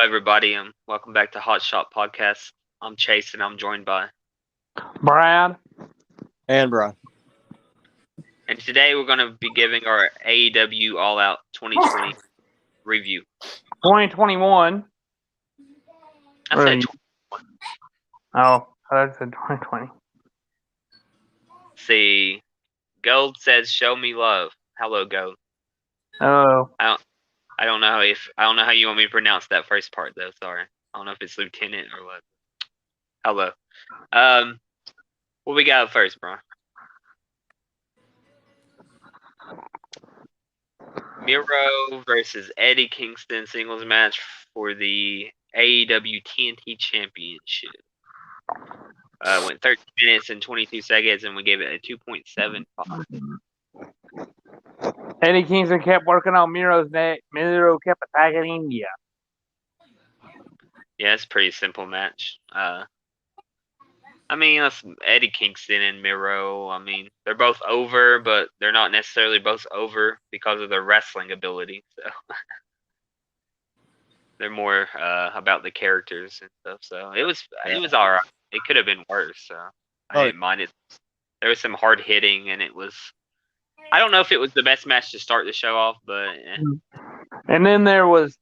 everybody. Welcome back to Hot Shot Podcast. I'm Chase, and I'm joined by Brad. And Brian. And today we're going to be giving our AEW All Out 2020 review. 2021. I said 2021. Oh, I said 2020. See, Gold says, "Show me love." Hello, Gold. Oh. I don't know how you want me to pronounce that first part though. Sorry, I don't know if it's lieutenant or what. Hello. What we got first, bro? Miro versus Eddie Kingston singles match for the AEW TNT Championship. Went 13 minutes and 22 seconds, and we gave it a 2.75. Eddie Kingston kept working on Miro's neck. Miro kept attacking him. Yeah, it's a pretty simple match. I mean, that's Eddie Kingston and Miro. I mean, they're both over, but they're not necessarily both over because of their wrestling ability. So they're more about the characters and stuff. So it was all right. It could have been worse. So I didn't mind it. There was some hard hitting, and it was. I don't know if it was the best match to start the show off, but. And then there was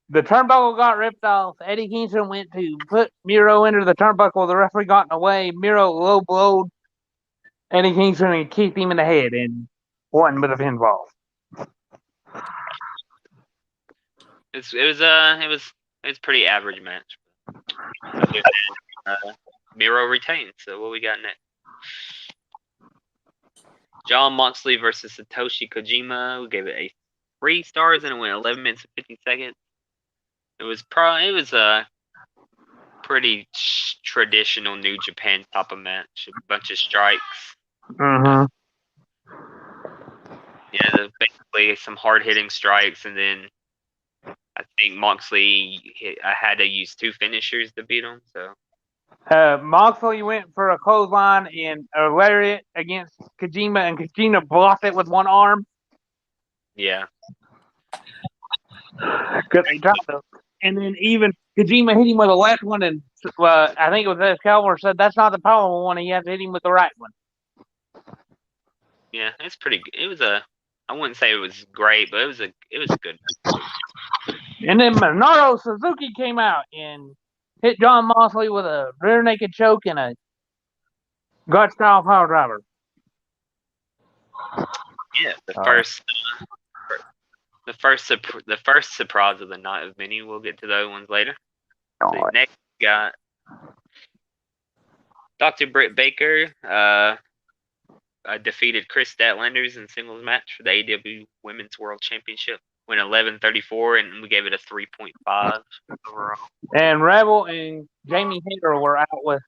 the turnbuckle got ripped off. Eddie Kingston went to put Miro into the turnbuckle. The referee got in the way. Miro low blowed Eddie Kingston and kicked him in the head and won with a pinfall. It was a pretty average match. Miro retained. So what we got next? John Moxley versus Satoshi Kojima. We gave it a 3 stars and it went 11 minutes and 50 seconds. It was a pretty traditional New Japan type of match. A bunch of strikes. Mm-hmm. Yeah, basically some hard hitting strikes, and then I think Moxley had to use 2 finishers to beat him. So. Moxley went for a clothesline and a lariat against Kojima, and Kojima blocked it with one arm. Yeah. And then even Kojima hit him with a left one, and I think it was Excalibur said that's not the powerful one. He has to hit him with the right one. Yeah, it's pretty. It was I wouldn't say it was great, but it was good. And then Minoru Suzuki came out and hit John Moxley with a rear naked choke and a gut style power driver. Yeah, the first surprise of the night of many. We'll get to those ones later. So next we got Dr. Britt Baker defeated Chris Statlanders in singles match for the AEW Women's World Championship. Went 11:34, and we gave it a 3.5 overall. And Rebel and Jamie Hayter were out with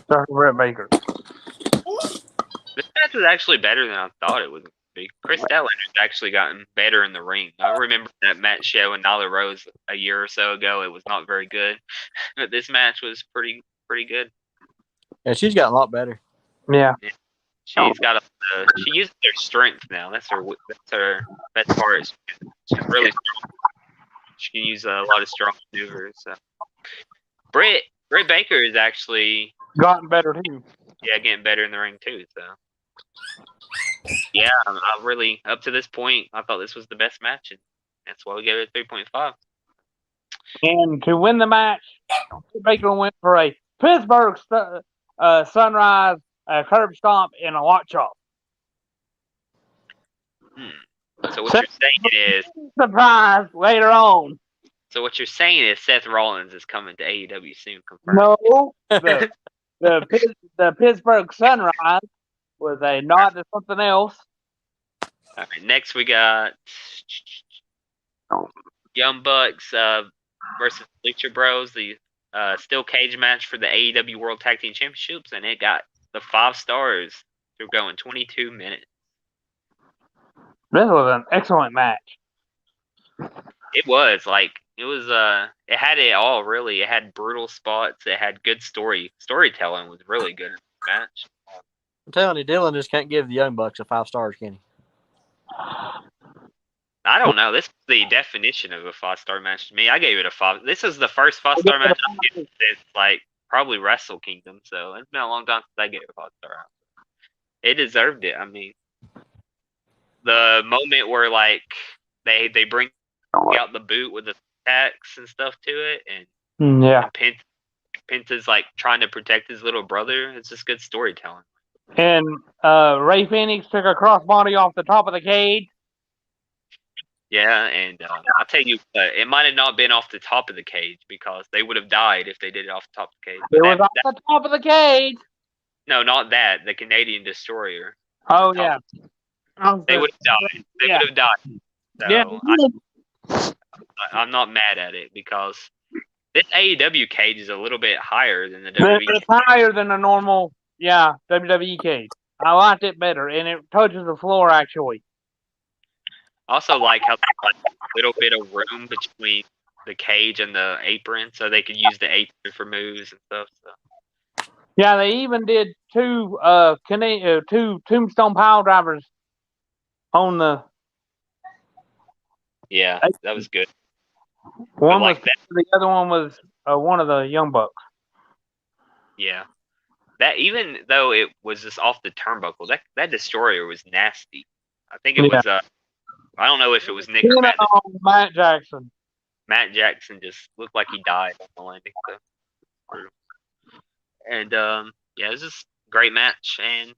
Dr. Britt Baker. This match was actually better than I thought it would be. Chris Statlander's actually gotten better in the ring. I remember that match show in Nyla Rose a year or so ago. It was not very good, but this match was pretty good. Yeah, she's gotten a lot better. Yeah. She's got she uses her strength now. That's her best part. She's really strong. She can use a lot of strong maneuvers. So. Britt Baker is actually gotten better too. Yeah, getting better in the ring too. So yeah, I really up to this point I thought this was the best match, and that's why we gave it a 3.5. And to win the match, Baker went for a Pittsburgh Sunrise. A curb stomp and a lock chop. So what you're saying is surprise later on. So what you're saying is Seth Rollins is coming to AEW soon. Confirmed. No, the Pittsburgh Sunrise was a nod to something else. All right, next we got Young Bucks versus Lucha Bros, the steel cage match for the AEW World Tag Team Championships, and it got the 5 stars through going 22 minutes. This was an excellent match. It was it had it all really. It had brutal spots. It had good storytelling was really good in the match. I'm telling you, Dylan just can't give the Young Bucks a 5 stars, can he? I don't know. This is the definition of a 5-star match to me. I gave it a 5. This is the first 5-star match I've given since like probably Wrestle Kingdom. So it's been a long time since I gave it a 5-star. It deserved it. I mean, the moment where like they bring out the boot with the attacks and stuff to it, and Yeah. Penta's like trying to protect his little brother. It's just good storytelling. And Ray Phoenix took a crossbody off the top of the cage. Yeah, and I'll tell you, it might have not been off the top of the cage because they would have died if they did it off the top of the cage. It was off the top of the cage. No, not that. The Canadian Destroyer. Oh, yeah. They would have died. They would have died. So Yeah. I'm not mad at it because this AEW cage is a little bit higher than the WWE. It's higher than a normal, WWE cage. I liked it better, and it touches the floor, actually. I also like how they got a little bit of room between the cage and the apron, so they could use the apron for moves and stuff. So. Yeah, they even did two tombstone pile drivers on the. Yeah, that was good. One was the other one was one of the Young Bucks. Yeah, that even though it was just off the turnbuckle, that Destroyer was nasty. I think it was I don't know if it was Nick or Matt Jackson. Matt Jackson just looked like he died on the landing. So. And yeah, it was just a great match. And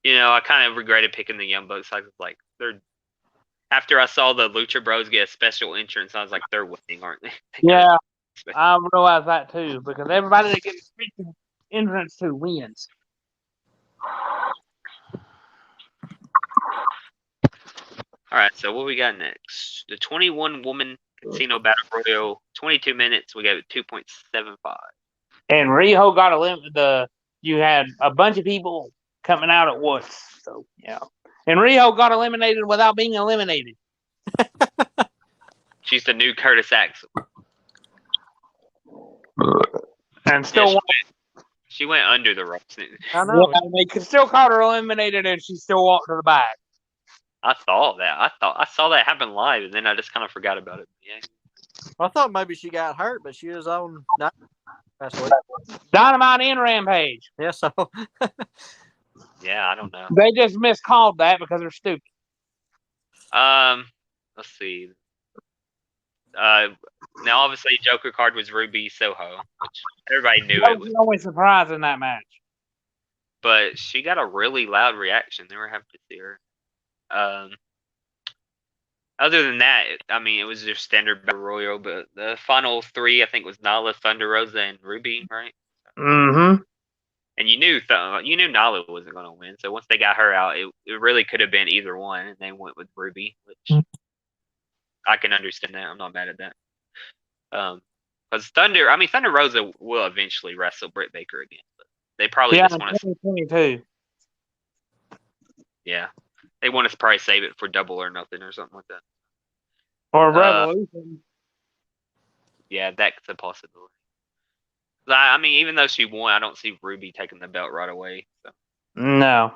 I kind of regretted picking the Young Bucks. I was like, after I saw the Lucha Bros get a special entrance, I was like, they're winning, aren't they? Yeah, I realized that too because everybody that gets a special entrance to wins. All right, so what we got next? The 21-woman Casino Battle Royal, 22 minutes. We gave it 2.75. And Riho got eliminated. You had a bunch of people coming out at once. So, yeah. And Riho got eliminated without being eliminated. She's the new Curtis Axel. And still she went under the ropes. I know. Yeah, they could still call her eliminated and she still walked to the back. I saw that. I saw that happen live, and then I just kind of forgot about it. Yeah. I thought maybe she got hurt, but she was on Dynamite and Rampage. Yeah, so. Yeah, I don't know. They just miscalled that because they're stupid. Let's see. Now, obviously, Joker card was Ruby Soho, which everybody knew that it was. The only surprise in that match. But she got a really loud reaction. They were happy to see her. Other than that, I mean, it was your standard Battle Royal, but the final 3, I think, was Nala, Thunder Rosa, and Ruby, right? Mm-hmm. And you knew Nala wasn't going to win, so once they got her out, it really could have been either one, and they went with Ruby, which I can understand that. I'm not mad at that. Because Thunder Rosa will eventually wrestle Britt Baker again, but they probably just want to. 2022. Yeah. They want to probably save it for Double or Nothing or something like that. Or Revolution. Yeah, that's a possibility. I mean, even though she won, I don't see Ruby taking the belt right away. So. No.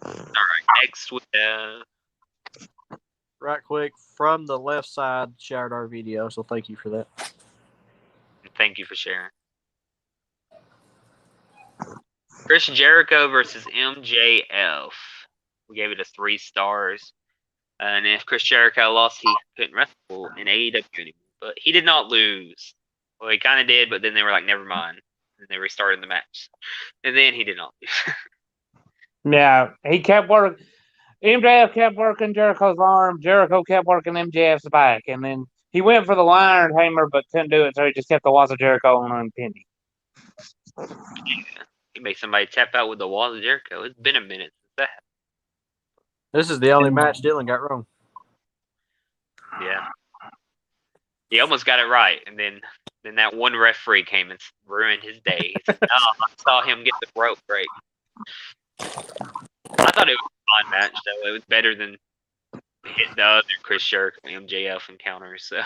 All right, next we have. Right quick, from the left side, shared our video, so thank you for that. Thank you for sharing. Chris Jericho versus MJF. We gave it a 3 stars. And if Chris Jericho lost, he couldn't wrestle in AEW anymore. But he did not lose. Well, he kind of did, but then they were like, never mind. And they restarted the match. And then he did not lose. Yeah, he kept working. MJF kept working Jericho's arm. Jericho kept working MJF's back. And then he went for the Iron Hammer, but couldn't do it, so he just kept the Walls of Jericho on unpinned. Yeah. He made somebody tap out with the Walls of Jericho. It's been a minute since that. This is the only match Dylan got wrong. Yeah. He almost got it right, and then that one referee came and ruined his day. He said, "No, I saw him get the rope break." I thought it was a fun match, though. It was better than hitting the other Chris Jericho MJF encounters. So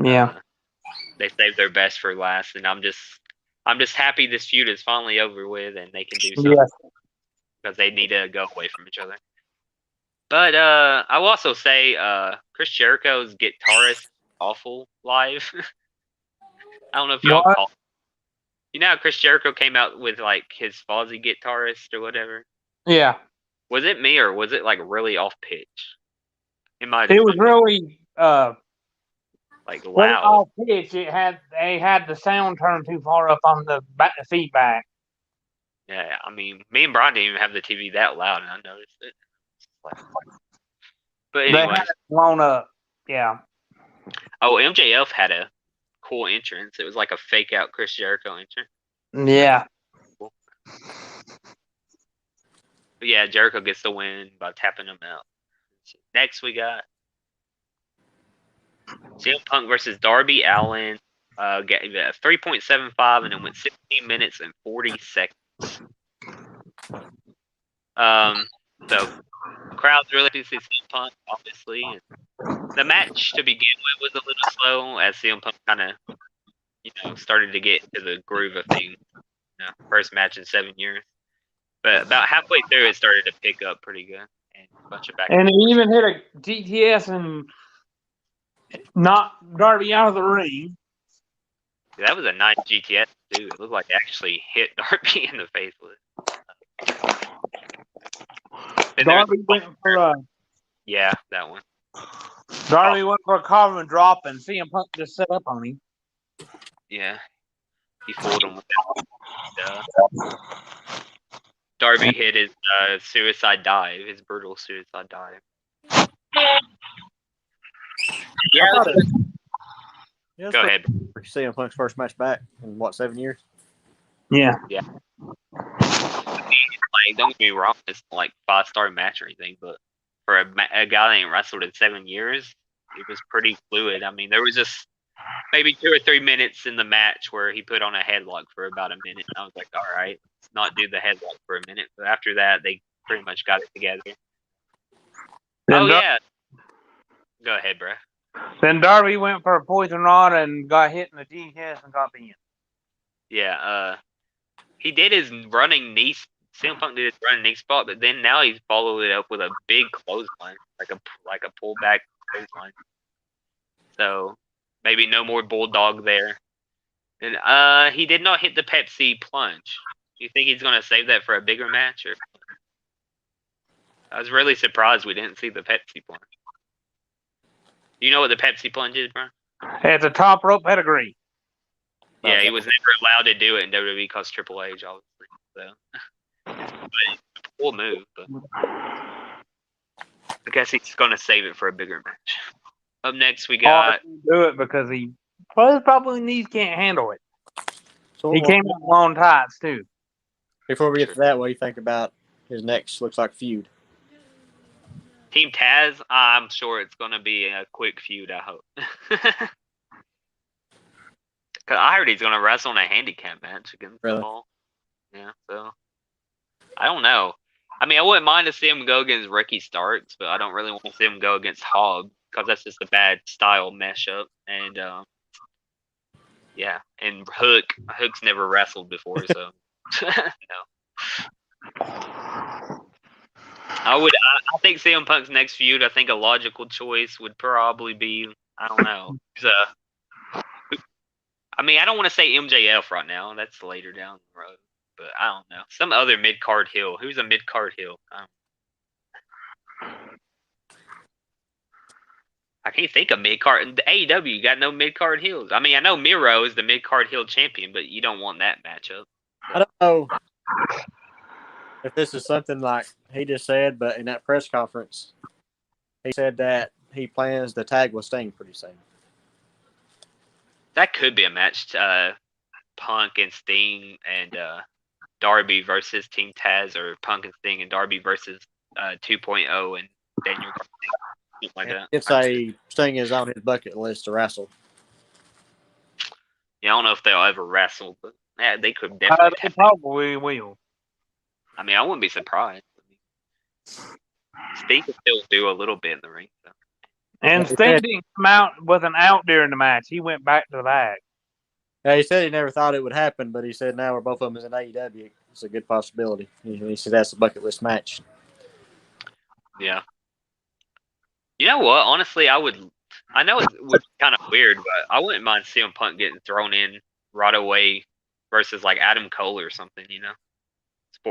yeah, they saved their best for last, and I'm just happy this feud is finally over with, and they can do something because they need to go away from each other. But I will also say Chris Jericho's guitarist awful live. I don't know if y'all What? call. You know how Chris Jericho came out with like his Fozzy guitarist or whatever? Yeah. Was it me or was it like really off pitch? It might It have was been really like well loud. off pitch. They had the sound turned too far up on the feedback. Yeah, I mean, me and Brian didn't even have the TV that loud, and I noticed it. But They anyway, had it blown up. Yeah. oh, MJF had a cool entrance. It was like a fake out Chris Jericho entrance. Yeah. But yeah, Jericho gets the win by tapping him out. Next, we got CM Punk versus Darby Allin. Gave it a 3.75 and it went 16 minutes and 40 seconds. So the crowd's really to see CM Punk, obviously. And the match to begin with was a little slow as CM Punk kind of, started to get into the groove of things. First match in 7 years. But about halfway through, it started to pick up pretty good. And a bunch of back And he even hit a GTS and knocked Darby out of the ring. That was a nice GTS, too. It looked like it actually hit Darby in the face with it. Darby went for yeah, that one. Darby went for a Carvin drop, and CM Punk just set up on him. Yeah. He fooled him with that. Darby hit his suicide dive, his brutal suicide dive. Yeah, go ahead. CM Punk's first match back in what, 7 years? Yeah. Yeah. Like, don't get me wrong, it's like 5-star match or anything, but for a guy that ain't wrestled in 7 years, it was pretty fluid. I mean, there was just maybe 2 or 3 minutes in the match where he put on a headlock for about a minute. And I was like, all right, let's not do the headlock for a minute. But after that, they pretty much got it together. Then yeah. Go ahead, bro. Then Darby went for a poison rod and got hit in the GTS and got the end. Yeah, he did his running knee. CM Punk did his running knee spot, but then now he's followed it up with a big clothesline, like a pullback clothesline. So maybe no more bulldog there. And he did not hit the Pepsi plunge. You think he's gonna save that for a bigger match? Or I was really surprised we didn't see the Pepsi plunge. Do you know what the Pepsi plunge is, bro? It's a top rope pedigree. Yeah, he was never allowed to do it in WWE because Triple H, obviously. So, but it's a cool move. But I guess he's gonna save it for a bigger match. Up next, we got do it because his probably knees can't handle it. So He came out in long tights too. Before we get to that, what do you think about his next looks like feud? Team Taz. I'm sure it's gonna be a quick feud. I hope. Cause I heard he's gonna wrestle in a handicap match against Paul. Yeah, so I don't know. I mean, I wouldn't mind to see him go against Ricky Starks, but I don't really want to see him go against Hobb because that's just a bad style mashup. And yeah, and Hook's never wrestled before, so no. I think CM Punk's next feud. I think a logical choice would probably be, I don't know. I mean, I don't want to say MJF right now. That's later down the road. But I don't know. Some other mid-card heel. Who's a mid-card heel? I can't think of mid-card. The AEW, you got no mid-card heels. I mean, I know Miro is the mid-card heel champion, but you don't want that matchup. I don't know if this is something like he just said, but in that press conference, he said that he plans to tag with Sting pretty soon. That could be a match. Punk and Sting and Darby versus Team Taz, or Punk and Sting and Darby versus 2.0 and Daniel Garcia, something like that. It's a Sting is on his bucket list to wrestle. Yeah, I don't know if they'll ever wrestle, but yeah, they could definitely. They probably will. I mean, I wouldn't be surprised. Sting could still do a little bit in the ring. So. And Sting didn't come out with an out during the match. He went back to the back. Yeah, he said he never thought it would happen, but he said now we're both of them is in AEW. It's a good possibility. He said that's a bucket list match. Yeah. You know what? Honestly, I know it would be kind of weird, but I wouldn't mind CM Punk getting thrown in right away versus like Adam Cole or something.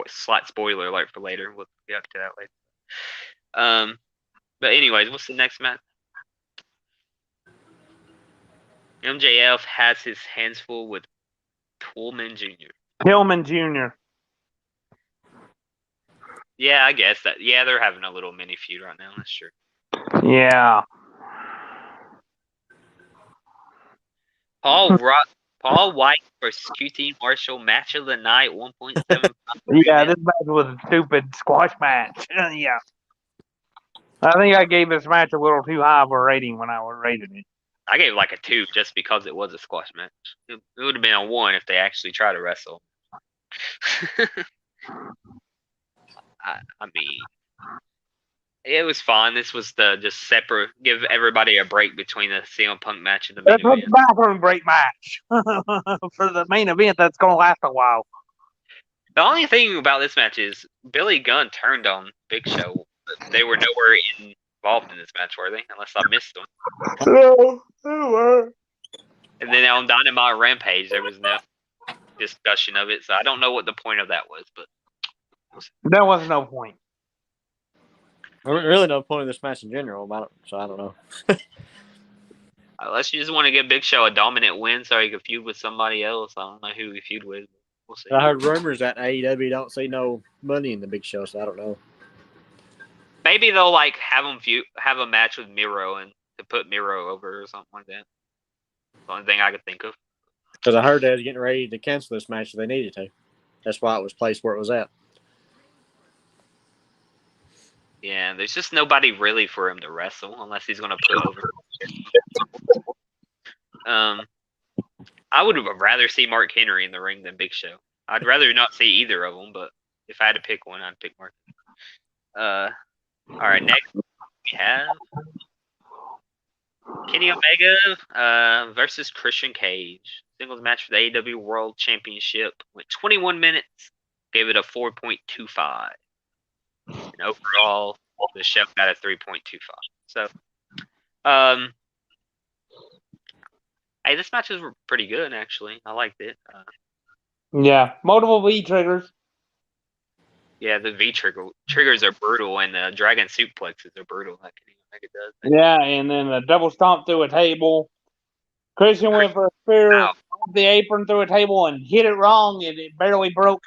Slight spoiler alert for later. We'll get up to that later. But anyways, what's the next match? MJF has his hands full with Pillman Jr. Pillman Jr. Yeah, I guess that. Yeah, they're having a little mini feud right now. That's true. Yeah. Paul White versus QT Marshall match of the night, 1.75. Yeah, this match was a stupid squash match. Yeah. I think I gave this match a little too high of a rating when I rated it. I gave it like a 2 just because it was a squash match. It would have been a 1 if they actually tried to wrestle. I mean, it was fine. This was the just separate, give everybody a break between the CM Punk match and the main That's a event. bathroom break match for the main event that's going to last a while. The only thing about this match is Billy Gunn turned on Big Show. But they were nowhere involved in this match, were they? Unless I missed them. No, they were. And then on Dynamite Rampage, there was no discussion of it, so I don't know what the point of that was. But there was no point. Really, no point in this match in general. I don't know. Unless you just want to give Big Show a dominant win so he could feud with somebody else. I don't know who he feud with. We'll see. I heard rumors that AEW don't see no money in the Big Show, so I don't know. Maybe they'll like have a match with Miro and to put Miro over or something like that. That's the only thing I could think of. Because I heard they was getting ready to cancel this match if they needed to. That's why it was placed where it was at. Yeah, there's just nobody really for him to wrestle unless he's going to put over. I would rather see Mark Henry in the ring than Big Show. I'd rather not see either of them, but if I had to pick one, I'd pick Mark. All right, next we have Kenny Omega versus Christian Cage. Singles match for the AEW World Championship. Went 21 minutes. Gave it a 4.25. And overall, the show got a 3.25. So, hey, this match is pretty good, actually. I liked it. Yeah, multiple V triggers. Yeah, the V triggers are brutal, and the Dragon suplexes are brutal. Like Omega does. Yeah, and then a double stomp through a table. Christian went for a spear off the apron through a table and hit it wrong, and it barely broke.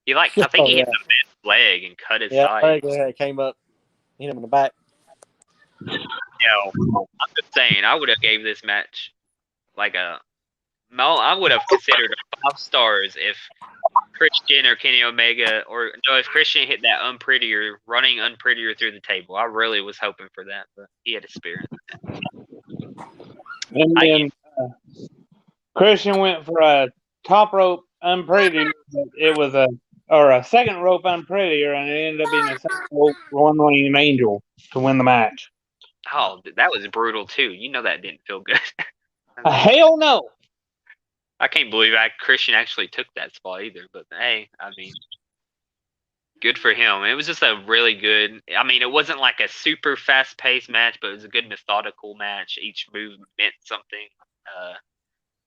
I think he hit the mid leg and cut his side. Yeah, it came up, hit him in the back. I'm just saying, I would have gave this match I would have considered 5 stars if Christian or Kenny Omega, if Christian hit that running unprettier through the table. I really was hoping for that, but he had a spear. And then Christian went for a top rope unpretty. It was a second rope unprettier, and it ended up being a second rope one-winged angel to win the match. Oh, that was brutal too. You know that didn't feel good. Hell no. I can't believe Christian actually took that spot either. But hey, I mean, good for him. It was just a really good. I mean, it wasn't like a super fast-paced match, but it was a good methodical match. Each move meant something.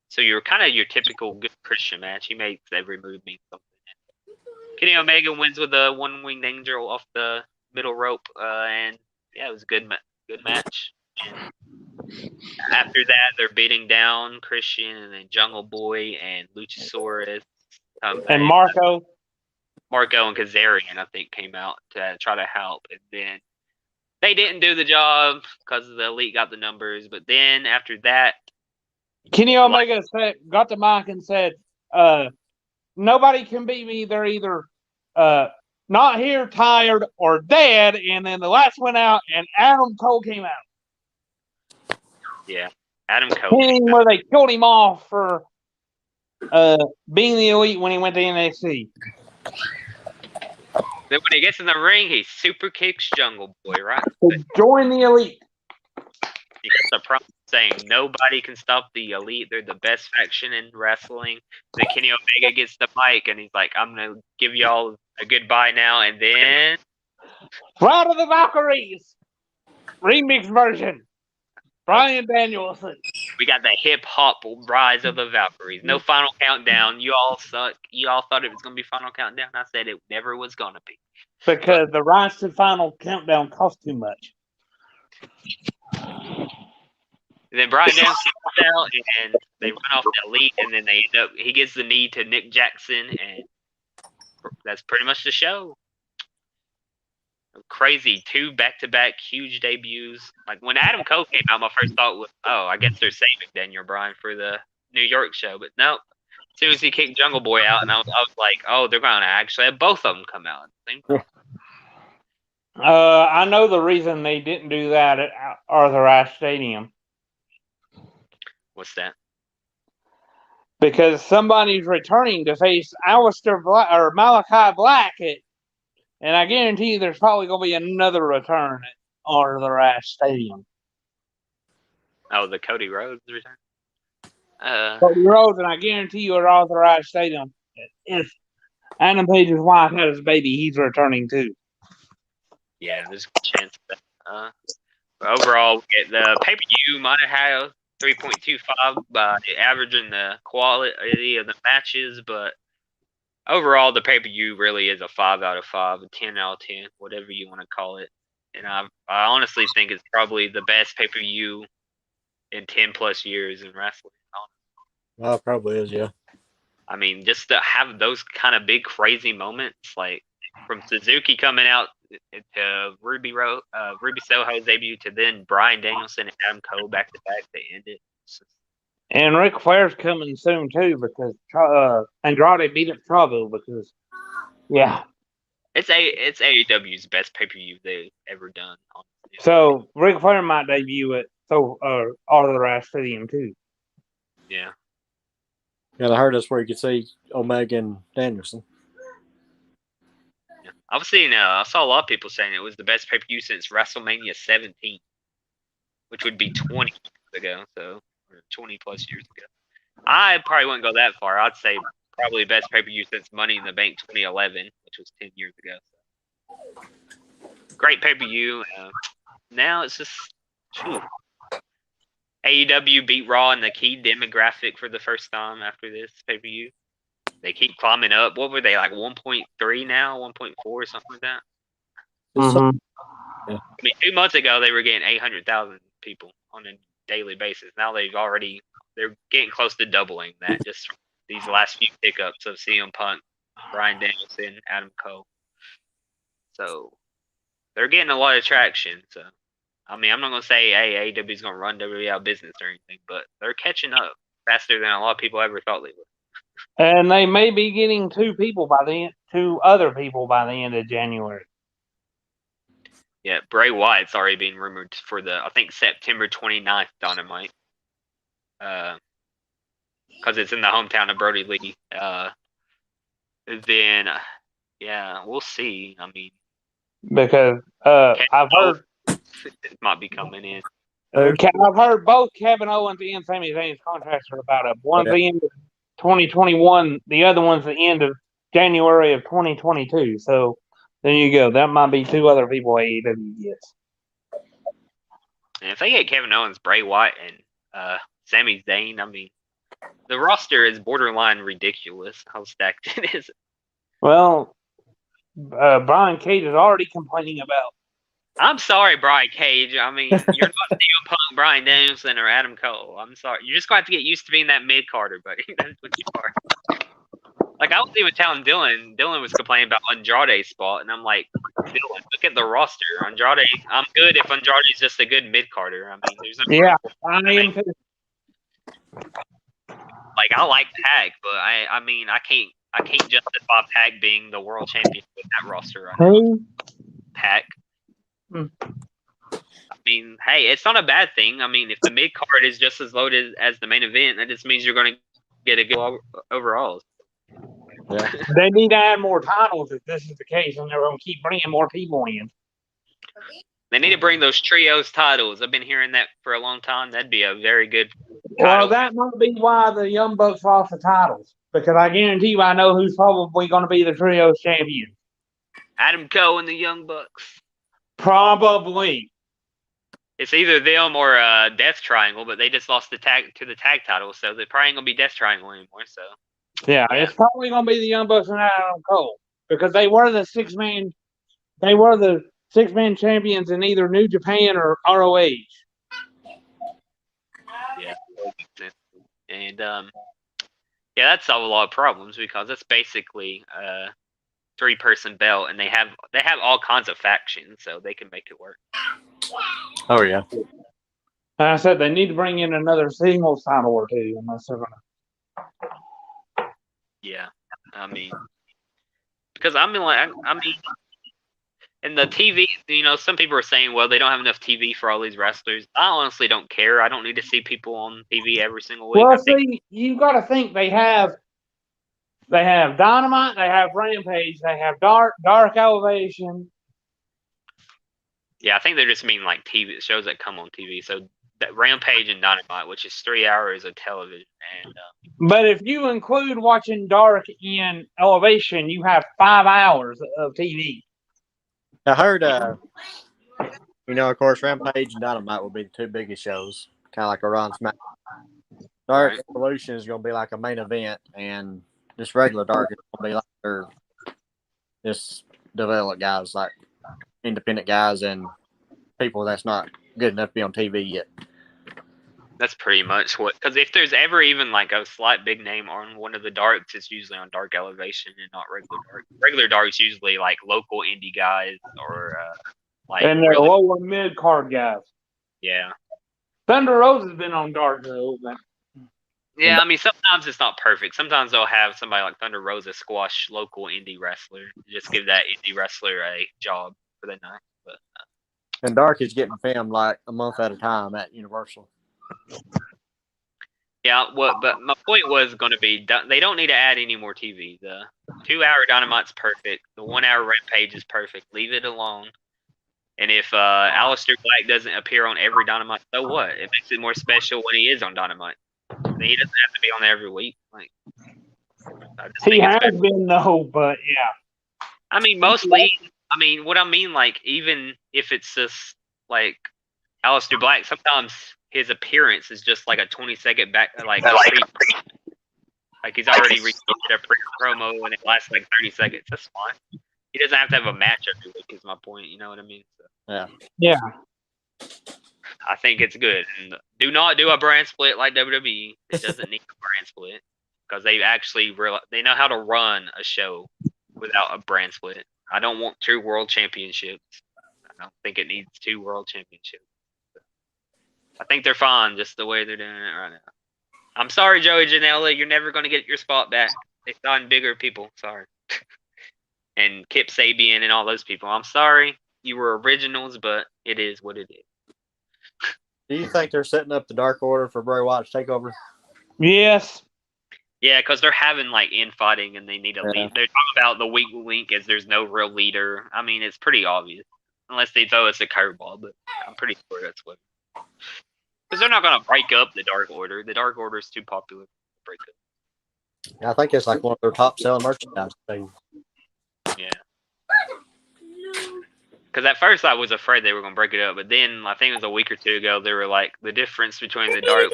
So you're kind of your typical good Christian match. He makes every move mean something. Kenny Omega wins with a one-winged angel off the middle rope, and yeah, it was a good match. And after that, they're beating down Christian and then Jungle Boy and Luchasaurus. And Marco and Kazarian, I think, came out to try to help. And then they didn't do the job because the Elite got the numbers. But then after that, Kenny Omega got the mic and said, nobody can beat me. They're either not here, tired, or dead. And then the lights went out and Adam Cole came out. Yeah, Adam Cole. Where they killed him off for being the Elite when he went to NXT. Then when he gets in the ring, he super kicks Jungle Boy, right? Join the Elite. He gets the promise saying nobody can stop the Elite. They're the best faction in wrestling. Then Kenny Omega gets the mic and he's like, I'm going to give y'all a goodbye now. And then... Ride of the Valkyries! remix version. Bryan Danielson. We got the hip hop Rise of the Valkyries. No Final Countdown. You all suck. You all thought it was gonna be Final Countdown. I said it never was gonna be. Because the Rise to Final Countdown cost too much. And then Bryan Danielson comes out, and they run off that lead, and then they end up. He gives the knee to Nick Jackson, and that's pretty much the show. Crazy, 2 back-to-back huge debuts. Like when Adam Cole came out, my first thought was, "Oh, I guess they're saving Daniel Bryan for the New York show." But no, as soon as he kicked Jungle Boy out, and I was like, "Oh, they're gonna actually have both of them come out at the same time." I know the reason they didn't do that at Arthur Ashe Stadium. What's that? Because somebody's returning to face Aleister Black or Malachi Black, and I guarantee you there's probably going to be another return at Arthur Ashe Stadium. Oh, the Cody Rhodes return. Cody Rhodes, and I guarantee you at Arthur Ashe Stadium, if Adam Page's wife had his baby, he's returning too. Yeah, there's a good chance of that. But overall, the pay-per-view might have had 3.25 by averaging the quality of the matches, but overall, the pay-per-view really is a 5 out of 5, a 10 out of 10, whatever you want to call it. And I honestly think it's probably the best pay-per-view in 10 plus years in wrestling. Well, it probably is, yeah. I mean, just to have those kind of big, crazy moments, like from Suzuki coming out to Ruby Soho's debut to then Bryan Danielson and Adam Cole back to back, they ended. And Ric Flair's coming soon too because Andrade beat up Chavo because, yeah. It's AEW's best pay-per-view they've ever done. Honestly. So Ric Flair might debut at Arthur Ashe Stadium too. Yeah. Yeah, I heard that's where you could see Omega and Danielson. Yeah. I saw a lot of people saying it was the best pay-per-view since WrestleMania 17, which would be 20 years ago, or 20 plus years ago. I probably wouldn't go that far. I'd say probably best pay-per-view since Money in the Bank 2011, which was 10 years ago. So. Great pay-per-view. Now it's just AEW beat Raw in the key demographic for the first time after this pay-per-view. They keep climbing up. What were they, like 1.3 now? 1.4 or something like that? Mm-hmm. Yeah. I mean, 2 months ago, they were getting 800,000 people on a daily basis. Now they're getting close to doubling that just these last few pickups of CM Punk, Bryan Danielson, Adam Cole. So they're getting a lot of traction. So I mean, I'm not gonna say AEW is gonna run WWE out of business or anything, but they're catching up faster than a lot of people ever thought they would. And they may be getting two other people by the end of January. Yeah, Bray Wyatt's already being rumored for I think September 29th Dynamite. Because it's in the hometown of Brody Lee. Then, yeah, we'll see. I mean, because I've heard it might be coming in. I've heard both Kevin Owens and Sami Zayn's contracts are about up. One's the end of 2021, the other one's the end of January of 2022. So there you go. That might be two other people AEW gets. And if they get Kevin Owens, Bray Wyatt, and Sami Zayn, I mean, the roster is borderline ridiculous. How stacked it is. Well, Brian Cage is already complaining about. I'm sorry, Brian Cage. I mean, you're not CM Punk, Bryan Danielson, or Adam Cole. I'm sorry. You're just going to have to get used to being that mid-carder, buddy. That's what you are. Like, I was even telling Dylan. Dylan was complaining about Andrade's spot, and I'm like, Dylan, look at the roster. Andrade, I'm good if Andrade's just a good mid-carder. I mean, there's no I am too. Like, I like Pac, but I mean, I can't justify Pac being the world champion with that roster right now. Pac. I mean, hey, it's not a bad thing. I mean, if the mid card is just as loaded as the main event, that just means you're going to get a good overall. Yeah. They need to add more titles if this is the case, and they're going to keep bringing more people in. They need to bring those trios titles. I've been hearing that for a long time. That'd be a very good title. Well, that might be why the Young Bucks lost the titles, because I guarantee you I know who's probably going to be the trios champion. Adam Cole and the Young Bucks. Probably. It's either them or Death Triangle, but they just lost the tag title, so they probably ain't gonna be Death Triangle anymore. So Yeah, it's probably gonna be the Young Bucks and Adam Cole because they were the six-man champions in either New Japan or ROH. yeah, and that's solved a lot of problems because that's basically a 3-person belt, and they have all kinds of factions, so they can make it work. Oh yeah. And I said they need to bring in another singles title or two, unless they're gonna. Yeah, I mean, because I mean, and the TV, some people are saying, well, they don't have enough TV for all these wrestlers. I honestly don't care. I don't need to see people on TV every single week. Well, see, you got to think they have Dynamite, they have Rampage, they have Dark Elevation. Yeah, I think they just mean like TV shows that come on TV. So that Rampage and Dynamite, which is 3 hours of television, and but if you include watching Dark and Elevation, you have 5 hours of TV. I heard, of course, Rampage and Dynamite will be the 2 biggest shows, kind of like a Raw and Smack. Dark Evolution is going to be like a main event, and just regular Dark is going to be like their just developed guys, like independent guys and people that's not good enough to be on TV yet. That's pretty much what. Because if there's ever even like a slight big name on one of the Darks, it's usually on Dark Elevation and not regular Dark. Regular Dark's usually like local indie guys or like. And they're lower mid card guys. Yeah. Thunder Rose has been on Dark though. Yeah, I mean sometimes it's not perfect. Sometimes they'll have somebody like Thunder Rosa squash local indie wrestler, just give that indie wrestler a job for the night. But and Dark is getting filmed like a month at a time at Universal. Yeah, but my point was going to be they don't need to add any more TV. The 2-hour Dynamite's perfect. The 1-hour Rampage is perfect. Leave it alone. And if Aleister Black doesn't appear on every Dynamite, so what? It makes it more special when he is on Dynamite. He doesn't have to be on there every week. Like he has been though, but yeah. I mean, mostly. I mean, what I mean, like even if it's just like Aleister Black, sometimes his appearance is just like a 20-second back, like he's already recorded a promo and it lasts like 30 seconds. That's fine. He doesn't have to have a match every week. Is my point. You know what I mean? So, yeah. I think it's good. And do not do a brand split like WWE. It doesn't need a brand split because they actually they know how to run a show without a brand split. I don't want 2 world championships. I don't think it needs 2 world championships. I think they're fine just the way they're doing it right now. I'm sorry, Joey Janela. You're never going to get your spot back. They signed bigger people. Sorry. And Kip Sabian and all those people. I'm sorry. You were originals, but it is what it is. Do you think they're setting up the Dark Order for Bray Wyatt's takeover? Yes. Yeah, because they're having like infighting and they need a lead. They're talking about the weak link as there's no real leader. I mean, it's pretty obvious. Unless they throw us a curveball, but I'm pretty sure that's what. Because they're not going to break up the Dark Order. The Dark Order is too popular to break up. Yeah, I think it's like one of their top selling merchandise things. Yeah. Because at first I was afraid they were going to break it up, but then I think it was a week or 2 ago, they were like, the difference between the Dark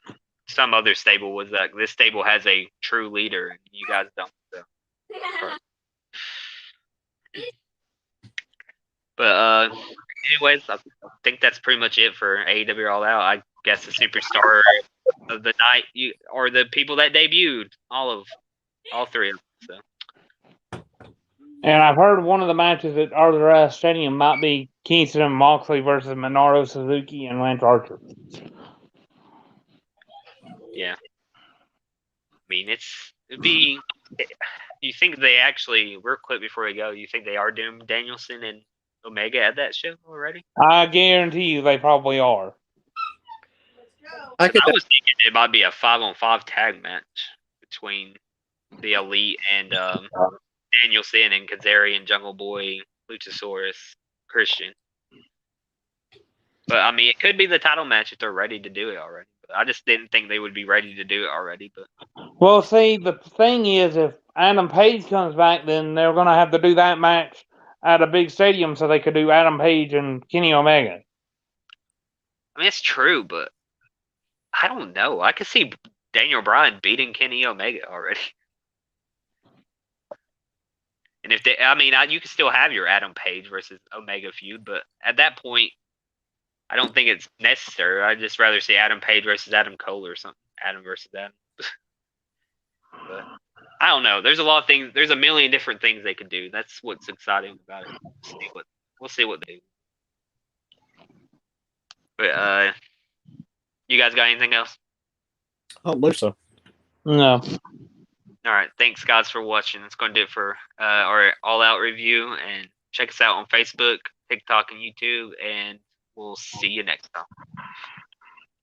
and some other stable was that this stable has a true leader, and you guys don't. So. But anyways, I think that's pretty much it for AEW All Out. I guess the superstar of the night, or the people that debuted, all 3 of them. So. And I've heard one of the matches at Arthur Stadium might be Kingston and Moxley versus Minoru Suzuki and Lance Archer. Yeah. I mean, it'd be. You think they actually, real quick before we go, you think they are doing Danielson and Omega at that show already? I guarantee you they probably are. I was thinking it might be a 5-on-5 tag match between the Elite and Danielson and Kazarian, Jungle Boy, Luchasaurus, Christian. But I mean, it could be the title match if they're ready to do it already. But I just didn't think they would be ready to do it already. But well, see, the thing is, if Adam Page comes back, then they're going to have to do that match at a big stadium so they could do Adam Page and Kenny Omega. I mean, it's true, but I don't know. I could see Daniel Bryan beating Kenny Omega already. And if they, I mean, you can still have your Adam Page versus Omega feud, but at that point, I don't think it's necessary. I'd just rather see Adam Page versus Adam Cole or something. Adam versus Adam. But I don't know. There's a lot of things. There's a million different things they could do. That's what's exciting about it. We'll see what they do. But you guys got anything else? Oh, believe so. No. All right. Thanks, guys, for watching. That's going to do it for our All Out review. And check us out on Facebook, TikTok, and YouTube. And we'll see you next time.